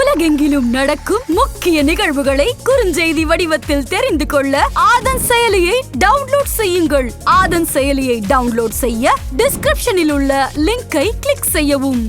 உலகெங்கிலும் நடக்கும் முக்கிய நிகழ்வுகளை குறுஞ்செய்தி வடிவத்தில் தெரிந்து கொள்ள ஆதன் செயலியை டவுன்லோட் செய்யுங்கள். ஆதன் செயலியை டவுன்லோட் செய்ய டிஸ்கிரிப்ஷனில் உள்ள லிங்கை கிளிக் செய்யவும்.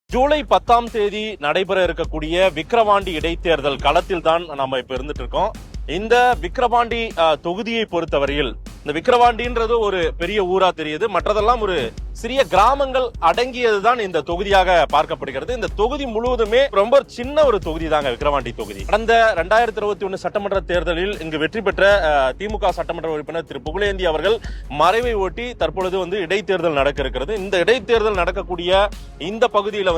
ஜூலை 10ஆம் தேதி நடைபெற இருக்கக்கூடிய விக்கிரவாண்டி இடைத்தேர்தல் களத்தில் தான் நம்ம இப்ப இருந்துட்டு இருக்கோம். இந்த விக்கிரவாண்டி தொகுதியை பொறுத்தவரையில் இந்த விக்கிரவாண்டின்றது ஒரு பெரிய ஊரா தெரியுது, மற்றதெல்லாம் ஒரு சிறிய கிராமங்கள் அடங்கியதுதான் இந்த தொகுதியாக பார்க்கப்படுகிறது. இந்த தொகுதி முழுவதுமே ரொம்ப சின்ன ஒரு தொகுதி தாங்க விக்கிரவாண்டி தொகுதி. கடந்த 2021 சட்டமன்ற தேர்தலில் இங்கு வெற்றி பெற்ற திமுக சட்டமன்ற உறுப்பினர் திரு புகழேந்தி அவர்கள் மறைவை ஒட்டி தற்பொழுது இடைத்தேர்தல் நடக்க இருக்கிறது. இந்த இடைத்தேர்தல் நடக்கக்கூடிய இந்த பகுதியில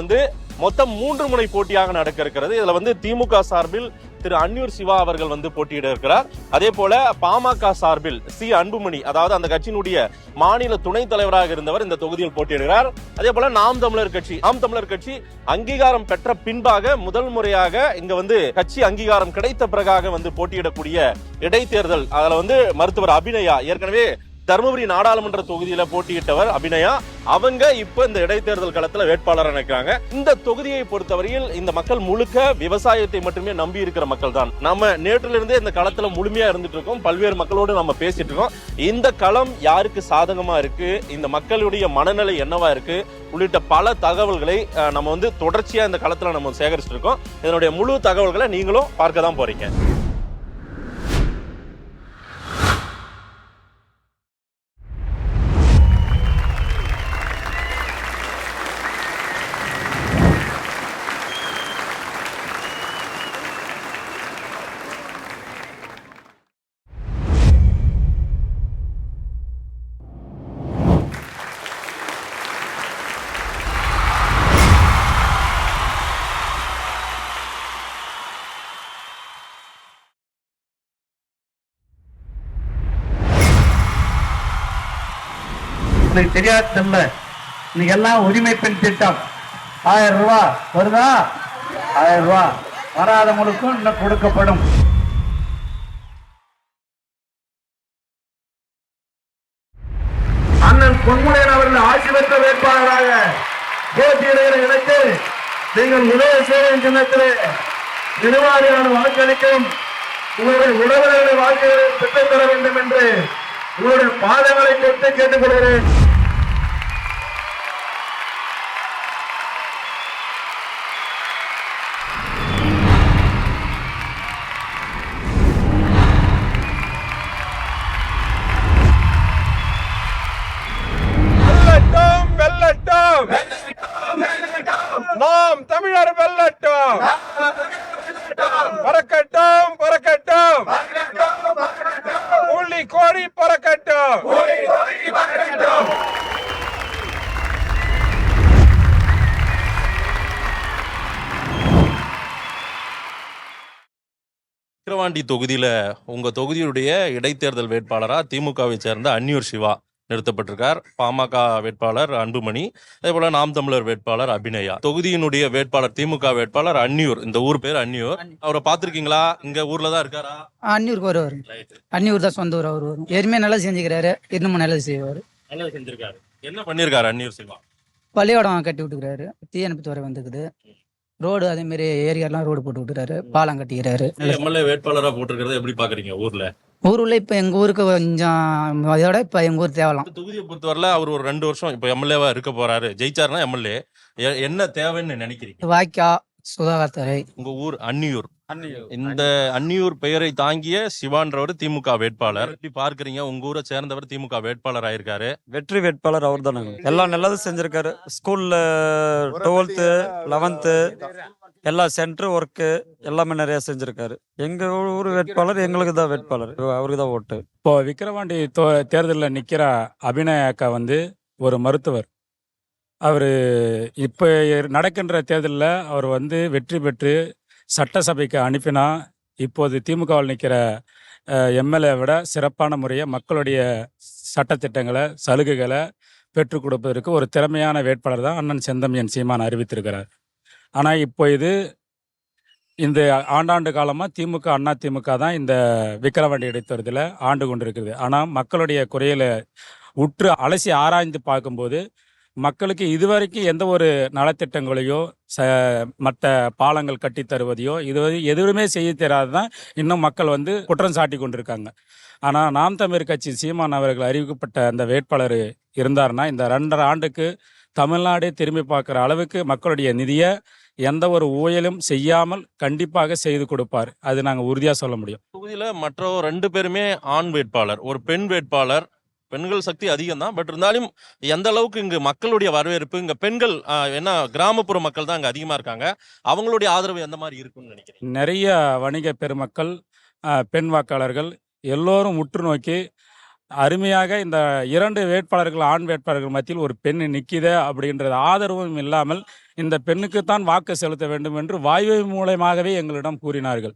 மொத்தம் 3 முனை போட்டியாக நடக்க இருக்கிறது. இதுல திமுக சார்பில் திரு அன்னியூர் சிவா அவர்கள் போட்டியிட இருக்கிறார். அதே போல பாமக சார்பில் சி அன்புமணி, அதாவது அந்த கட்சியினுடைய மாநில துணைத் தலைவராக இருந்தவர் இந்த தொகுதியில் போட்டியிடுகிறார். அதே போல நாம் தமிழர் கட்சி அங்கீகாரம் பெற்ற பின்பாக முதல் முறையாக இங்க கட்சி அங்கீகாரம் கிடைத்த பிறகாக போட்டியிடக்கூடிய இடைத்தேர்தல். அதுல மருத்துவர் அபிநயா, ஏற்கனவே தருமபுரி நாடாளுமன்ற தொகுதியில போட்டியிட்டவர் அபிநயா, அவங்க இப்ப இந்த இடைத்தேர்தல் களத்துல வேட்பாளர் நினைக்கிறாங்க. இந்த தொகுதியை பொறுத்தவரையில் இந்த மக்கள் முழுக்க விவசாயத்தை மட்டுமே நம்பி இருக்கிற மக்கள் தான். நம்ம நேற்றிலிருந்தே இந்த களத்துல முழுமையா இருந்துட்டு இருக்கோம். பல்வேறு மக்களோடு நம்ம பேசிட்டு இருக்கோம். இந்த களம் யாருக்கு சாதகமா இருக்கு, இந்த மக்களுடைய மனநிலை என்னவா இருக்கு உள்ளிட்ட பல தகவல்களை நம்ம தொடர்ச்சியா இந்த களத்துல நம்ம சேகரிச்சுட்டு இருக்கோம். இதனுடைய முழு தகவல்களை நீங்களும் பார்க்க தான் போறீங்க. தெரியாது, இன்னைக்கு எல்லாம் உரிமை பெண் திட்டம் 1000 ரூபாய் வருதா? 1000 ரூபாய் வராதவங்களுக்கும் இன்னும் கொடுக்கப்படும். அண்ணன் பொன்முனையன் அவர்கள் ஆட்சி பெற்ற வேட்பாளராக போட்டியிடுகிற இடத்தில் நீங்கள் உதய சேவை சின்னத்திலே நிர்வாகியான வாக்களிக்கும் உங்களுடைய உறவினர்களை வாக்குகளை பெற்றுத் தர வேண்டும் என்று உங்களுடைய பாதங்களை தொட்டு கேட்டுக்கொள்கிறேன். நாம் தமிழர் வெல்லட்டும், பறக்கட்டும் பறக்கட்டும், புள்ளி கோடி பறக்கட்டும். விக்கிரவாண்டி தொகுதியில உங்க தொகுதியுடைய இடைத்தேர்தல் வேட்பாளரா திமுகவை சேர்ந்த அன்னியூர் சிவா நிறுத்தப்பட்டிருக்கார். பாமக வேட்பாளர் அன்புமணி, அதே போல நாம் தமிழர் வேட்பாளர் அபிநயா. தொகுதியினுடைய வேட்பாளர் திமுக வேட்பாளர் அன்னியூர். இந்த ஊர் பேர் அன்னியூர். அவரை பாத்திருக்கீங்களா? இங்க ஊர்ல தான் இருக்காரா? அன்னியூருக்கு வருவார். அன்னியூர் தான் சொந்த ஊர். அவர் வரும். ஏற்கனவே நல்லா செஞ்சுக்கிறாரு, இன்னமும் நல்லது செய்வார். நல்லது செஞ்சிருக்காரு. என்ன பண்ணிருக்காரு அன்னியூர் சிவா? பள்ளியோடம் கட்டி விட்டுக்கிறாரு, தீயணைப்பு துறை வந்துக்குது, ரோடு அதே மாதிரி ஏரியாலாம் ரோடு போட்டு விட்டுறாரு, பாலம் கட்டிக்கிறாரு. எம்எல்ஏ வேட்பாளரா போட்டிருக்கிறத எப்படி பாக்குறீங்க? ஊர்ல இப்ப எங்க ஊருக்கு கொஞ்சம் அதோட இப்ப எங்க ஊர் தேவலாம். தொகுதியை பொறுத்தவரையில அவர் ஒரு 2 வருஷம் இப்ப எம்எல்ஏவா இருக்க போறாரு. ஜெயிச்சாருன்னா எம்எல்ஏ என்ன தேவைன்னு நினைக்கிறீங்க? வாய்க்கா, சுகாதாரத்துறை. உங்க ஊர் அன்னியூர். இந்த அன்னியூர் பெயரை தாங்கிய சிவான்றவர் திமுக வேட்பாளர். எப்படி பார்க்கறீங்க? உங்க ஊரை சேர்ந்தவர் திமுக வேட்பாளர் ஆயிருக்காரு. வெற்றி வேட்பாளர் அவர் தானே. எல்லாம் நல்லதும் செஞ்சிருக்காரு. ஸ்கூல்ல 12th 11th எல்லா சென்டர் ஒர்க்கு எல்லாமே நிறைய செஞ்சிருக்காரு. எங்க ஊர் வேட்பாளர் எங்களுக்கு தான் வேட்பாளர், அவருக்கு தான் ஓட்டு. இப்போ விக்கிரவாண்டி தேர்தலில் நிற்கிற அபிநயா அக்கா ஒரு மருத்துவர். அவர் இப்போ நடக்கின்ற தேர்தலில் அவர் வெற்றி பெற்று சட்டசபைக்கு அனுப்பினா இப்போது திமுகவில் நிற்கிற எம்எல்ஏ விட சிறப்பான முறையை மக்களுடைய சட்டத்திட்டங்களை சலுகைகளை பெற்றுக் கொடுப்பதற்கு ஒரு திறமையான வேட்பாளர் தான் அண்ணன் செந்தமியன் சீமான் அறிவித்திருக்கிறார். ஆனால் இப்போ இந்த ஆண்டாண்டு காலமாக திமுக அண்ணா திமுக தான் இந்த விக்கிரவாண்டி இடைத்தேர்தலில் ஆண்டு கொண்டிருக்குது. ஆனால் மக்களுடைய குறையில உற்று அலசி ஆராய்ந்து பார்க்கும்போது மக்களுக்கு இதுவரைக்கும் எந்த ஒரு நலத்திட்டங்களையோ மற்ற பாலங்கள் கட்டி தருவதையோ எதுவுமே செய்ய தெரியாது தான் இன்னும் மக்கள் வந்து குற்றம் சாட்டி கொண்டிருக்காங்க. ஆனால் நாம் தமிழர் கட்சி சீமான் அவர்கள் அறிவிக்கப்பட்ட அந்த வேட்பாளர் இருந்தார்னா இந்த 2.5 ஆண்டுக்கு தமிழ்நாடே திரும்பி பார்க்குற அளவுக்கு மக்களுடைய நிதியை எந்த ஒரு ஊழலும் செய்யாமல் கண்டிப்பாக செய்து கொடுப்பார். அது நாங்கள் உறுதியாக சொல்ல முடியும். தொகுதியில மற்ற 2 பேருமே ஆண் வேட்பாளர், ஒரு பெண் வேட்பாளர். பெண்கள் சக்தி அதிகம் தான். பட் இருந்தாலும் எந்த அளவுக்கு இங்கு மக்களுடைய வரவேற்பு, இங்க பெண்கள் என்ன கிராமப்புற மக்கள் தான் இங்க அதிகமா இருக்காங்க, அவங்களுடைய ஆதரவு எந்த மாதிரி இருக்குன்னு நினைக்கிறேன்? நிறைய வணிக பெருமக்கள், பெண் வாக்காளர்கள் எல்லோரும் உற்று நோக்கி அருமையாக இந்த 2 வேட்பாளர்கள், ஆண் வேட்பாளர்கள் மத்தியில் ஒரு பெண் நிற்கிதே அப்படின்றது ஆதரவும் இல்லாமல் இந்த பெண்ணுக்குத்தான் வாக்கு செலுத்த வேண்டும் என்று வாய்வை மூலமாகவே எங்களிடம் கூறினார்கள்.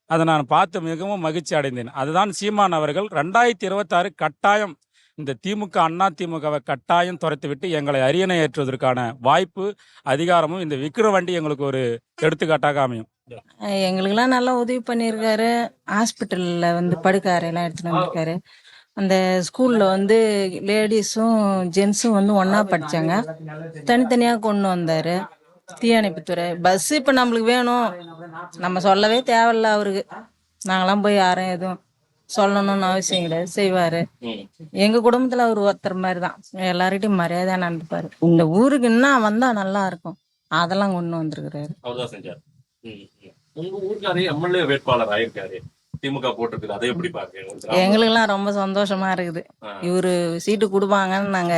அதை நான் பார்த்து மிகவும் மகிழ்ச்சி அடைந்தேன். அதுதான் சீமான் அவர்கள் 2026 கட்டாயம் இந்த திமுக, அண்ணா திமுகவை கட்டாயம் துரத்திவிட்டு எங்களை அரியணை ஏற்றுவதற்கான வாய்ப்பு, அதிகாரமும் இந்த விக்கிரவாண்டி எங்களுக்கு ஒரு எடுத்துக்காட்டாக அமையும். எங்களுக்கெல்லாம் நல்லா உதவி பண்ணியிருக்காரு. ஹாஸ்பிட்டலில் வந்து படுக்கை அறையெல்லாம் எடுத்துகிட்டு வந்திருக்காரு. அந்த ஸ்கூலில் வந்து லேடிஸும் ஜென்ஸும் வந்து ஒன்றா படித்தாங்க, தனித்தனியாக கொண்டு வந்தார். தீயணைப்புத்துறை பஸ் இப்போ நம்மளுக்கு வேணும், நம்ம சொல்லவே தேவையில்ல அவருக்கு. நாங்களாம் போய் யாரும் எதுவும் சொல்லணும்னு அவசியம் கிடையாது, செய்வார். எங்கள் குடும்பத்தில் அவர் ஒருத்தர் மாதிரி தான், எல்லார்கிட்டையும் மரியாதையாக நடந்துப்பார். இந்த ஊருக்கு இன்னும் வந்தால் நல்லா இருக்கும், அதெல்லாம் கொண்டு வந்திருக்கிறாரு. அவர்தான் செஞ்சார். உங்க ஊருக்காரே எம்எல்ஏ வேட்பாளர் ஆயிருக்காரு, திமுக போட்டிருக்குது, அதை எப்படி பாக்குறீங்க? எங்களுக்கெல்லாம் ரொம்ப சந்தோஷமா இருக்குது. இவரு சீட்டு கொடுப்பாங்கன்னு நாங்க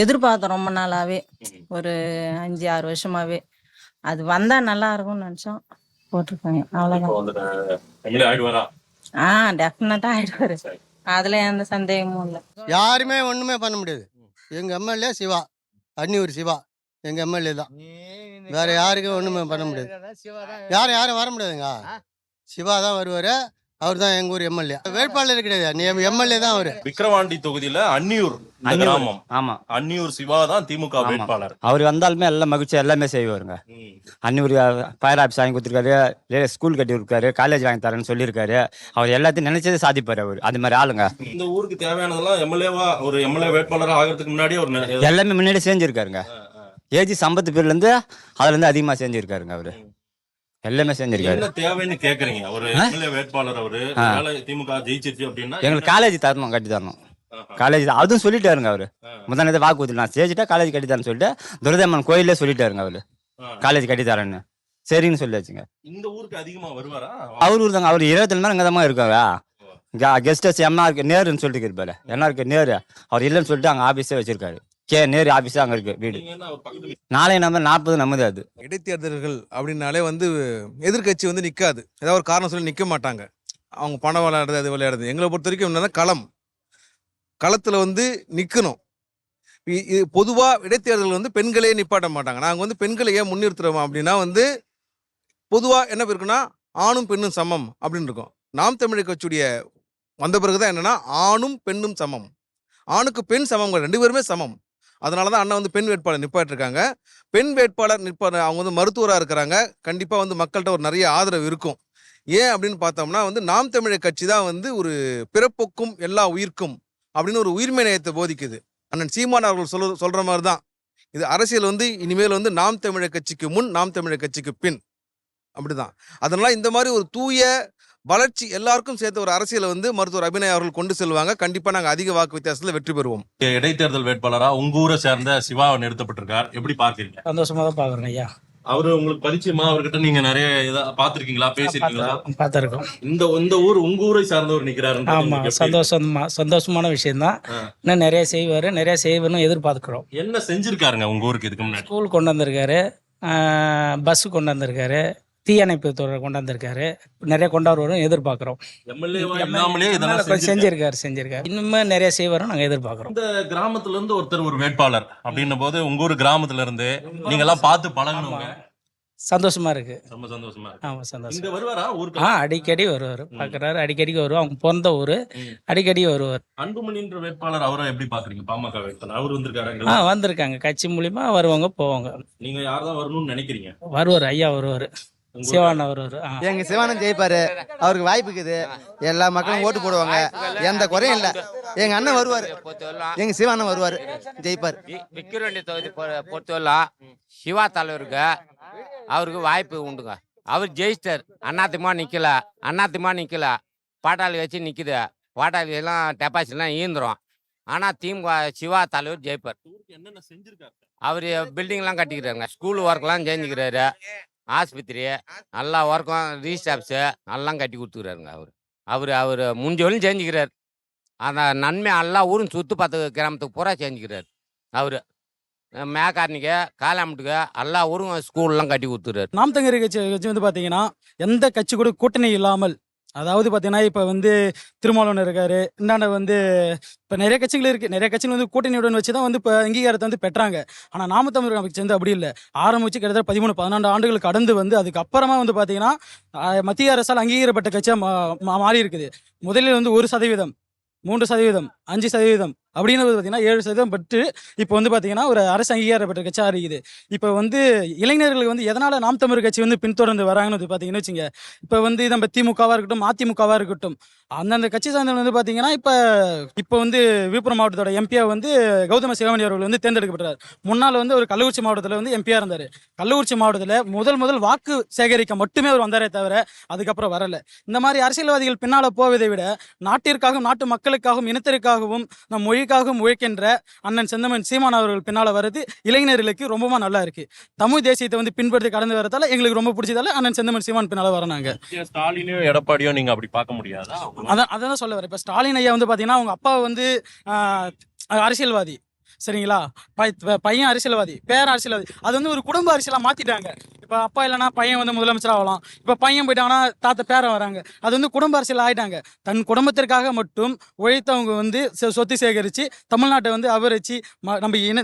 எதிர்பார்த்தோம் ரொம்ப நாளாவே, ஒரு 5-6 வருஷமாவே. அது வந்தா நல்லா இருக்கும்னு நினைச்சோம், போட்டிருக்காங்க. அவ்வளவுதான். டெஃபினட்டா ஆயிடுவாரு, அதுல எந்த சந்தேகமும் இல்லை. யாருமே ஒண்ணுமே பண்ண முடியாது. எங்க எம்எல்ஏ சிவா, அன்னியூர் சிவா எங்க எம்எல்ஏ தான். வேற யாருக்கும் ஒண்ணுமே பண்ண முடியாது. யாரும் வர முடியாதுங்க. சிவா தான் வருவாரு, அவர் தான் எங்க ஊர் எம்எல்ஏ. வேட்பாளர் கிடையாது, எம்எல்ஏ தான் அவரு. விக்கிரவாண்டி தொகுதியில அன்னியூர் கிராமம், ஆமா, அன்னியூர் சிவா தான் திமுக வேட்பாளர். அவர் வந்தாலுமே எல்லாம் மகிழ்ச்சி எல்லாமே செய்வாருங்க. அன்னியூர் ஃபயர் ஆஃபீஸ் வாங்கி கொடுத்துருக்காரு, ஸ்கூல் கட்டி கொடுக்காரு, காலேஜ் வாங்கி தரேன்னு சொல்லியிருக்காரு. அவர் எல்லாத்தையும் நினைச்சதே சாதிப்பாரு அவர், அது மாதிரி ஆளுங்க. இந்த ஊருக்கு தேவையானதெல்லாம் எம்எல்ஏவா, ஒரு எம்எல்ஏ வேட்பாளர் ஆகிறதுக்கு முன்னாடி அவர் எல்லாமே முன்னாடி செஞ்சிருக்காருங்க. ஏஜி சம்பத்து பேர்ல இருந்து அதுல இருந்து அதிகமா செஞ்சிருக்காருங்க அவரு, எல்லாமே செஞ்சிருக்காரு. என்ன தேவைன்னு கேக்குறீங்க? ஒரு எம்எல்ஏ வேட்பாளர் அவரு திமுக ஜெயிச்சிருச்சு அப்படின்னா எங்களுக்கு காலேஜ் தரணும், கட்டி தரணும். காலேஜ் அதுவும் சொல்லிட்டாருங்க அவரு. முதல்ல வாக்குறுதி நான் ஜெயிச்சிட்டா காலேஜ் கட்டி தரேன்னு சொல்லிட்டு துரதம்மன் கோயிலே சொல்லிட்டாருங்க அவரு, காலேஜ் கட்டி தரேன்னு. சரின்னு சொல்லியாச்சுங்க. இந்த ஊருக்கு அதிகமா வருவாரா? அவர் ஊர் தாங்க, அவர் 27 மணி இங்கதான் இருக்காரா. கெஸ்ட் ஹவுஸ் எம்ஆருக்கு நேருன்னு சொல்லிட்டு இருப்பாரு, என்னாருக்கு நேரு அவர் இல்லைன்னு சொல்லிட்டு அங்க ஆபீஸே வச்சிருக்காரு. நேரு ஆபீஸ் அங்க இருக்கு வீடு. நாளை நம்பர் 40 நம்பது. அது இடைத்தேர்தல்கள் அப்படின்னாலே வந்து எதிர்கட்சி வந்து நிற்காது, ஏதாவது ஒரு காரணம் சொல்லி நிற்க மாட்டாங்க. அவங்க பணம் விளையாடுறது, அது விளையாடுறது. எங்களை பொறுத்த வரைக்கும் என்னன்னா களத்தில் வந்து நிற்கணும். இது பொதுவாக இடைத்தேர்தல் வந்து பெண்களே நிப்பாட்ட மாட்டாங்க. நாங்கள் வந்து பெண்களை ஏன் முன்னிறுத்துறோம் அப்படின்னா வந்து பொதுவாக என்ன இருக்குன்னா ஆணும் பெண்ணும் சமம் அப்படின்னு இருக்கும். நாம் தமிழர் கட்சியுடைய வந்த பிறகுதான் என்னன்னா ஆணும் பெண்ணும் சமம், ஆணுக்கு பெண் சமம், 2 பேருமே சமம். அதனால தான் அண்ணா வந்து பெண் வேட்பாளர் நிப்பாட்டிருக்காங்க. பெண் வேட்பாளர் அவங்க வந்து மருத்துவராக இருக்கிறாங்க. கண்டிப்பாக வந்து மக்கள்கிட்ட ஒரு நிறைய ஆதரவு இருக்கும். ஏன் அப்படின்னு பார்த்தோம்னா வந்து நாம் தமிழர் கட்சி தான் வந்து ஒரு பிறப்புக்கும் எல்லா உயிர்க்கும் அப்படின்னு ஒரு உயிர்மை நேயத்தை போதிக்குது. அண்ணன் சீமான் அவர்கள் சொல்ற மாதிரி தான் இது அரசியல் வந்து இனிமேல் வந்து நாம் தமிழர் கட்சிக்கு முன், நாம் தமிழர் கட்சிக்கு பின், அப்படிதான். அதனால இந்த மாதிரி ஒரு தூய வளர்ச்சி எல்லாருக்கும் சேர்த்த ஒரு அரசியலை வந்து மருத்துவர் அபிநயா அவர்கள் கொண்டு செல்வாங்க. கண்டிப்பா நாங்க அதிக வாக்கு வித்தியாசத்துல வெற்றி பெறுவோம். இடைத்தேர்தல் வேட்பாளரா உங்க ஊரை சேர்ந்த சிவா நிறுத்தப்பட்டிருக்கார், எப்படி பாக்குறீங்க? சந்தோஷமா தான் பாக்குறேன் ஐயா. அவரு உங்களுக்கு பரிச்சயமா? அவர்கிட்ட நீங்க நிறைய பாத்திருக்கீங்களா, பேசிருக்கீங்களா? பாத்திருக்கோம். இந்த ஊர் உங்க ஊரை சார்ந்தவர் நிக்கிறாரு. ஆமா, சந்தோஷமான விஷயம் தான். இன்னும் நிறைய செய்வாருன்னு எதிர்பார்க்கிறோம். என்ன செஞ்சிருக்காருங்க உங்க ஊருக்கு இதுக்கு முன்னாடி? ஸ்கூல் கொண்டு வந்திருக்காரு, பஸ் கொண்டு வந்திருக்காரு, தீயணைப்பு துறை கொண்டு வந்திருக்காரு, நிறைய கொண்டாடுவோம் எதிர்பார்க்கிறோம். செஞ்சிருக்காரு. இன்னுமே நிறைய செய்வாரும் நாங்க எதிர்பார்க்கிறோம். இந்த கிராமத்துல இருந்து ஒருத்தர் ஒரு வேட்பாளர் அப்படின்னும் போது உங்க ஊர் கிராமத்துல இருந்து நீங்க எல்லாம் பார்த்து பழகணுங்க. சந்தோஷமா இருக்கு. ரொம்ப சந்தோஷமா இருக்கு. ஆமா, சந்தோஷம். இங்க வருவாரா ஊருக்கு? அடிக்கடி வருவாரு, பாக்குறாரு. அடிக்கடிக்கு வருவார், அவங்க பிறந்த ஊரு, அடிக்கடி வருவார். அன்புமணின்ற வேட்பாளர் அவரை எப்படி பாக்குறீங்க? பாமக வேட்பாளர் அவர் வந்திருக்காரு. வந்திருக்காங்க, கட்சி மூலியமா வருவாங்க போவாங்க. நீங்க யாரதான் வரணும்னு நினைக்கிறீங்க? வருவார் ஐயா, வருவாரு. சிவாண்ணா வருவார். எங்க சிவானந்த் ஜெயிப்பாரு, அவருக்கு வாய்ப்பு இருக்குது. எல்லா மக்களும் ஓட்டு போடுவாங்க, எந்த குறையும் இல்லை. எங்க அண்ணன் வருவாரு, எங்க சிவானந்த் வருவாரு, ஜெயிப்பார். விக்கிரவாண்டி தொகுதி பொறுத்தவரை சிவா தலைவருக்கு அவருக்கு வாய்ப்பு உண்டுங்க. அவர் ஜெயிச்சிட்டார். அண்ணாத்திமா நிக்கல பாட்டாளி வச்சு நிக்குது. பாட்டாளி எல்லாம் டெபாசிட்லாம் ஈந்துரும். ஆனா திமுக சிவா தலைவர் ஜெயிப்பார். என்னென்ன செஞ்சிருக்காரு? அவர் பில்டிங்லாம் கட்டிக்கிறாங்க, ஸ்கூல் ஒர்க்லாம் செஞ்சுக்கிறாரு, ஆஸ்பத்திரி நல்லா ஒர்க்கும், ரீஸ்டாப்ஸு எல்லாம் கட்டி கொடுத்துக்கிறாருங்க. அவர் முடிஞ்சவரையும் செஞ்சுக்கிறார். அந்த நன்மை எல்லா ஊரும் சுற்று 10 கிராமத்துக்கு பூரா செஞ்சுக்கிறார். அவர் மேக்காரனிக்கு காலாமட்டுக்கு எல்லா ஊரும் ஸ்கூல்லாம் கட்டி கொடுத்துறாரு. நாம் தமிழர் கட்சி வந்து பார்த்தீங்கன்னா எந்த கட்சி கூட கூட்டணி இல்லாமல், அதாவது பார்த்தீங்கன்னா இப்போ வந்து திருமாவளவன் இருக்காரு, இந்தாண்ட வந்து இப்போ நிறைய கட்சிகள் இருக்குது. நிறைய கட்சிகள் வந்து கூட்டணியுடன் வச்சு தான் வந்து இப்போ அங்கீகாரத்தை வந்து பெற்றாங்க. ஆனால் நாம தமிழர் கட்சி வந்து அப்படி இல்லை. ஆரம்பிச்சு கிட்டத்தட்ட 13-14 ஆண்டுகள் கடந்து வந்து அதுக்கப்புறமா வந்து பார்த்தீங்கன்னா மத்திய அரசால் அங்கீகரிக்கப்பட்ட கட்சியாக மாறி இருக்குது. முதலில் வந்து 1%, 3%, 5% அப்படின்னு பார்த்தீங்கன்னா 7% பெற்று இப்போ வந்து பார்த்தீங்கன்னா ஒரு அரசு அங்கீகாரப்பட்ட கட்சியாக இருக்குது. இப்போ வந்து இளைஞர்களுக்கு வந்து எதனால் நாம் தமிழர் கட்சி வந்து பின்தொடர்ந்து வராங்கன்னு வந்து பார்த்தீங்கன்னு வச்சுங்க. இப்போ வந்து நம்ம திமுகவாக இருக்கட்டும், அதிமுகவாக இருக்கட்டும், அந்தந்த கட்சி சார்ந்தவங்க வந்து பார்த்தீங்கன்னா இப்போ வந்து விழுப்புரம் மாவட்டத்தோட எம்பியாக வந்து கௌதம சிவமணி அவர்கள் வந்து தேர்ந்தெடுக்கப்பட்டார். முன்னால் வந்து ஒரு கள்ளக்குறிச்சி மாவட்டத்தில் வந்து எம்பியாக இருந்தார். கள்ளக்குறிச்சி மாவட்டத்தில் முதல் வாக்கு சேகரிக்க மட்டுமே அவர் வந்தாரே தவிர அதுக்கப்புறம் வரலை. இந்த மாதிரி அரசியல்வாதிகள் பின்னால் போவதை விட நாட்டிற்காகவும், நாட்டு மக்களுக்காகவும், இனத்திற்காகவும், நம் மொழிக்காகவும் உழைக்கின்ற அண்ணன் செந்தமன் சீமான் அவர்கள் பின்னால் வருது இளைஞர்களுக்கு ரொம்பவும் நல்லா இருக்கு. தமிழ் தேசியத்தை வந்து பின்பற்றி கடந்து வரதால எங்களுக்கு ரொம்ப பிடிச்சதால அண்ணன் செந்தமன் சீமான் பின்னால் வராங்க. ஸ்டாலினையும் எடப்பாடியும் நீங்க அப்படி பார்க்க முடியாதா? அதான் சொல்ல வரேன். இப்போ ஸ்டாலின் ஐயா வந்து பார்த்தீங்கன்னா அவங்க அப்பா வந்து அரசியல்வாதி, சரிங்களா? பையன் அரசியல்வாதி, பேர அரசியல்வாதி. அது வந்து ஒரு குடும்ப அரசியலாக மாற்றிட்டாங்க. இப்போ அப்பா இல்லைனா பையன் வந்து முதலமைச்சர் ஆகலாம், இப்போ பையன் போயிட்டாங்கன்னா தாத்த பேரன் வராங்க. அது வந்து குடும்ப அரசியல் ஆகிட்டாங்க. தன் குடும்பத்திற்காக மட்டும் உழைத்தவங்க வந்து சொத்து சேகரித்து தமிழ்நாட்டை வந்து அபரிச்சு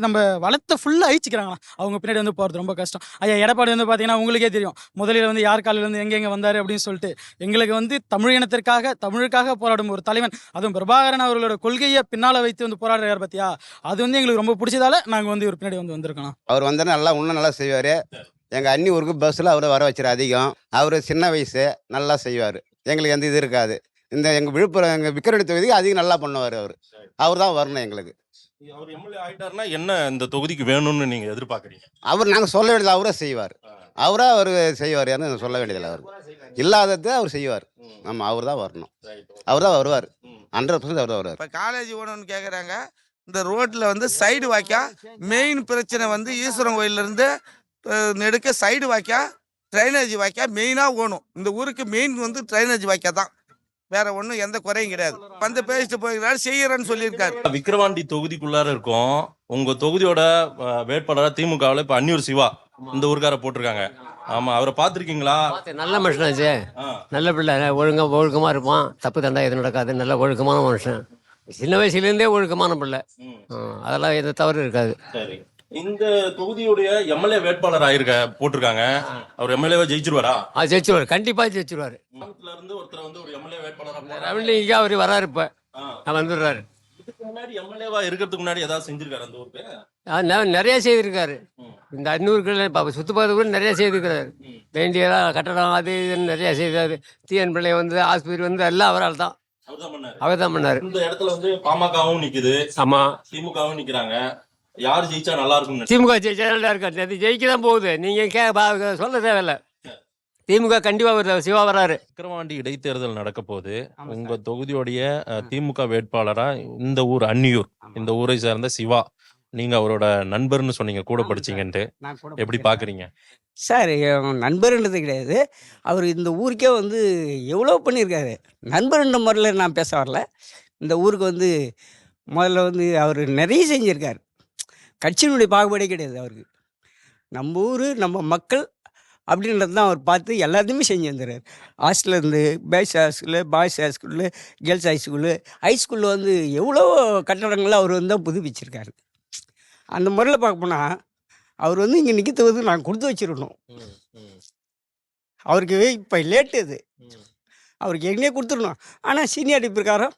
நம்ம வளத்தை ஃபுல்லாக அழிச்சிக்கிறாங்களா. அவங்க பின்னாடி வந்து போகிறது ரொம்ப கஷ்டம். ஐயா எடப்பாடி வந்து பார்த்தீங்கன்னா உங்களுக்கே தெரியும், முதலில் வந்து யார் காலையில் வந்து எங்கெங்கே வந்தார் அப்படின்னு சொல்லிட்டு. எங்களுக்கு வந்து தமிழ் இனத்திற்காக, தமிழுக்காக போராடும் ஒரு தலைவன், அதுவும் பிரபாகரன் அவர்களோட கொள்கையை பின்னால் வைத்து வந்து போராடுறாரு பார்த்தியா, அது வந்து எங்களுக்கு ரொம்ப பிடிச்சதால நாங்கள் வந்து இவர் பின்னாடி வந்து வந்திருக்கோம். அவர் வந்து நல்லா செய்வார். எங்கள் அண்ணி ஊருக்கு பஸ்ஸில் அவரை வர வச்சுரு அதிகம். அவர் சின்ன வயசு, நல்லா செய்வார். எங்களுக்கு எந்த இது இருக்காது. எங்கள் விழுப்புரம், எங்கள் விக்கிரவாண்டி தொகுதிக்கு அதிகம் நல்லா பண்ணுவார். அவர் தான் வரணும் எங்களுக்கு. அவர் எம்எல்ஏ ஆயிட்டாருன்னா என்ன இந்த தொகுதிக்கு வேணும்னு நீங்க எதிர்பார்க்குறீங்க? நாங்கள் சொல்ல வேண்டியது அவரே செய்வார். அவர் செய்வார். யாரும் சொல்ல வேண்டியதில்லை. அவர் இல்லாததை அவர் செய்வார். ஆமாம், அவர் தான் வரணும். அவர் தான் வருவார். 100% அவர் தான் வருவார். இப்போ காலேஜ் ஓடணும்னு கேட்குறாங்க. இந்த ரோட்டில் வந்து சைடு வாய்க்கா மெயின் பிரச்சனை வந்து ஈஸ்வரன் கோயிலேருந்து நெடுக்க சைடு வாய்க்கா, ட்ரைனேஜ் வாய்க்கா மெயினாக ஓணும். இந்த ஊருக்கு மெயின் வந்து ட்ரைனேஜ் வாய்க்கா தான், வேற ஒன்றும் எந்த குறையும் கிடையாது. வந்து பேசிட்டு போயிருக்காரு, செய்யறேன்னு சொல்லியிருக்காரு. விக்கிரவாண்டி தொகுதிக்குள்ளார இருக்கும். உங்க தொகுதியோட வேட்பாளராக திமுகவில் இப்போ அன்னியூர் சிவா இந்த ஊருக்கார போட்டிருக்காங்க. ஆமா, அவரை பார்த்துருக்கீங்களா? நல்ல மனுஷனாச்சு, நல்ல பிள்ளை, ஒழுக்கமாக இருப்பான், தப்பு தண்டா எதுவும் நடக்காது, நல்ல ஒழுக்கமான மனுஷன். சின்ன வயசுலேருந்தே ஒழுக்கமான பிள்ளை, அதெல்லாம் எந்த தவறு இருக்காது. சரி, இந்த தொகுதியுடைய எம்எல்ஏ வேட்பாளர் போட்டிருக்காங்க. அவர் எம்எல்ஏவா ஜெயிச்சிருவாரா? ஜெயிச்சிருவாரு, கண்டிப்பா ஜெயிச்சிருவாரு. இருந்து ஒருத்தர் வந்து ஒரு எம்எல்ஏ வேட்பாளர் ரவீந்திரங்க அவர் வராரு, இப்ப வந்துடுறாரு. இதுக்கு முன்னாடி எம்எல்ஏவா இருக்கிறதுக்கு முன்னாடி ஏதாவது செஞ்சிருக்காரு அந்த ஊருக்கு? நிறைய செய்திருக்காரு. இந்த அன்னூர்கள் சுத்து பார்த்து நிறைய செய்திருக்கிறாரு. வேண்டியதா கட்டடம் அது இதுன்னு நிறைய செய்தாரு. டிஎன் பிள்ளை வந்து ஆஸ்பத்திரி வந்து எல்லாம் அவரால் தான், அவர் தான் பண்ணாரு. இந்த இடத்துல வந்து பாமகவும் நிக்குது, ஆமா, திமுகவும் நிக்கிறாங்க. யார் ஜெயிச்சா நல்லா இருக்கும்? திமுக ஜெயிச்சா நல்லா இருக்காது. அது ஜெயிக்க தான் போகுது, நீங்க சொல்ல தேவையில்லை. திமுக கண்டிப்பா வருது, சிவா வராரு. விக்கிரவாண்டி இடைத்தேர்தல் நடக்க போது உங்க தொகுதியோடைய திமுக வேட்பாளரா இந்த ஊர் அன்னியூர், இந்த ஊரை சேர்ந்த சிவா, நீங்க அவரோட நண்பர்னு சொன்னீங்க, கூட படிச்சீங்கன்ட்டு, எப்படி பாக்குறீங்க சார்? நண்பர்ன்றது கிடையாது, அவர் இந்த ஊருக்கே வந்து எவ்வளோ பண்ணியிருக்காரு. நண்பர்ன்ற முறையில் நான் பேச வரல. இந்த ஊருக்கு வந்து முதல்ல வந்து அவர் நிறைய செஞ்சுருக்கார். கட்சியினுடைய பாகுபாடே கிடையாது அவருக்கு. நம்ம ஊர், நம்ம மக்கள் அப்படின்றது தான் அவர் பார்த்து எல்லாத்தையுமே செஞ்சு வந்துடுறாரு. ஹாஸ்டல்லேருந்து பேஸ் ஹாஸ்டலு, பாய்ஸ் ஹாஸ்கூலு, கேர்ள்ஸ் ஹைஸ்கூலில் வந்து எவ்வளோ கட்டடங்களை அவர் வந்து தான் புதுப்பிச்சிருக்காரு. அந்த முறையில் பார்க்க போனால் அவர் வந்து இங்கே நிற்கிறது வந்து நாங்கள் கொடுத்து வச்சிருக்கணும். அவருக்கு இப்போ லேட்டு அது, அவருக்கு எங்கேயே கொடுத்துடணும். ஆனால் சீனியாரிட்டி பிரகாரம்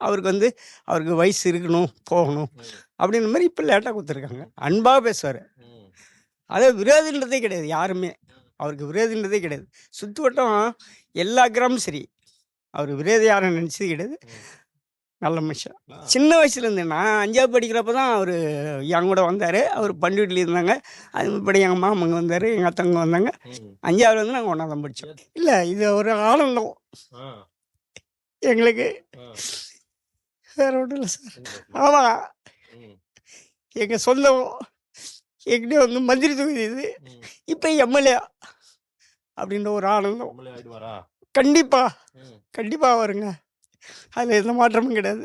அவருக்கு வந்து அவருக்கு வயசு இருக்கணும், போகணும் அப்படின்ற மாதிரி இப்போ லேட்டாக கொடுத்துருக்காங்க. அன்பாக பேசுவார். அதை விரோதின்றதே கிடையாது யாருமே. அவருக்கு விரோதின்றதே கிடையாது. சுற்று வட்டம் எல்லா கிராமமும் சரி, அவர் விரோதி யாரும் நினச்சது கிடையாது. நல்ல மனுஷன். சின்ன வயசுலேருந்து நான் 5வது படிக்கிறப்ப தான் அவர் என் கூட வந்தார். அவர் பண்டு வீட்டில் இருந்தாங்க. அதுபடி எங்கள் மாமங்க வந்தார், எங்கள் அத்தங்க வந்தாங்க. 5வது வந்து நாங்கள் ஒன்றா தான் படித்தோம். இல்லை, இது ஒரு ஆனந்தம் எங்களுக்கு, வேற ஒன்றும் இல்லை சார். ஆமாம், எங்கள் சொந்தம் எங்கிட்ட வந்து மந்திரி தொகுதி இது, இப்போ எம்எல்ஏ அப்படின்ற ஒரு ஆனந்தம். கண்டிப்பாக வருங்க, அதில் எந்த மாற்றமும் கிடையாது.